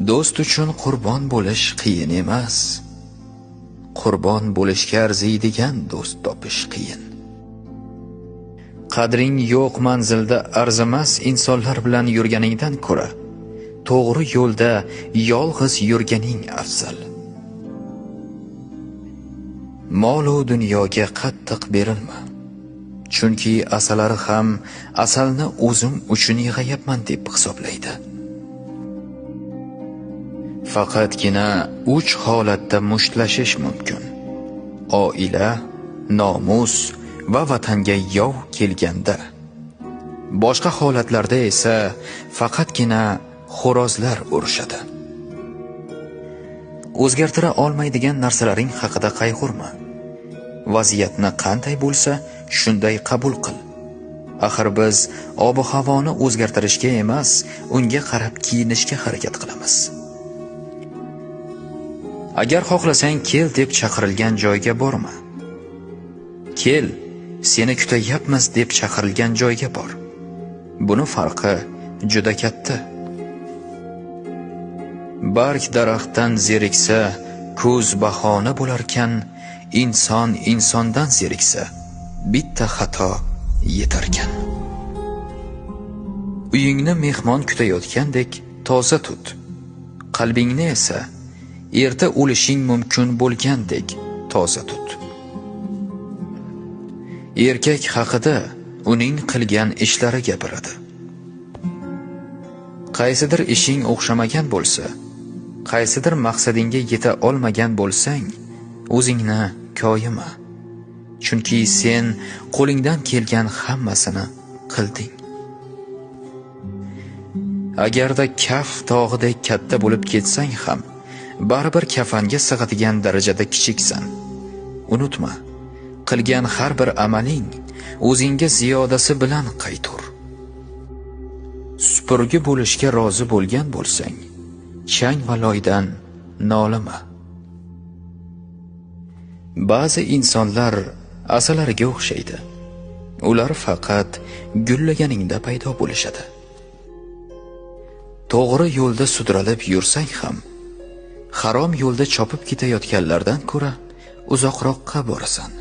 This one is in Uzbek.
Do'st uchun qurbon bo'lish qiyin emas. Qurbon bo'lishga arziydigan do'st topish qiyin. Qadring yo'q manzilda arzimas insonlar bilan yurganingdan ko'ra, to'g'ri yo'lda yolg'iz yurganing afzal. Mol va dunyoga qattiq berilma. Chunki asalari ham asalni o'zim uchun yig'ayapman deb hisoblaydi. Faqatgina 3 holatda mushtlashish mumkin: oila, nomus va vatanga yov kelganda. Boshqa holatlarda esa faqatgina xo'rozlar urishadi. O'zgartira olmaydigan narsalaring haqida qayg'urma. Vaziyatni qanday bo'lsa, shunday qabul qil. Axir biz ob-havoni o'zgartirishga emas, unga qarab kiyinishga harakat qilamiz. Agar xohlasang kel deb chaqirilgan joyga borma. Kel, seni kutayapmiz deb chaqirilgan joyga bor. Buni farqi juda katta. Barg daraxtdan zeriksa, ko'z bahona bo'larkan, inson insondan zeriksa, bitta xato yetarkan. Uyingni mehmon kutayotgandek toza tut. Qalbingni esa erta o'lishing mumkin bo'lgandek toza tut. Erkak haqida uning qilgan ishlari gapiradi. Qaysidir ishing o'xshamagan bo'lsa, qaysidir maqsadingga yeta olmagan bo'lsang, o'zingni koyima. Chunki sen qo'lingdan kelgan hammasini qilding. Agarda kaf tog'idek katta bo'lib ketsang ham, baribir kafanga sig'adigan darajada kichiksan. Unutma, qilgan har bir amaling o'zingga ziyodasi bilan qaytur. Supurgi bo'lishga rozi bo'lgan bo'lsang, chang va loydan nolima. Ba'zi insonlar asalariga o'xshaydi. Ular faqat gullaganingda paydo bo'lishadi. To'g'ri yo'lda sudralib yursang ham, harom yo'lda chopib ketayotganlardan ko'ra uzoqroqqa borasan.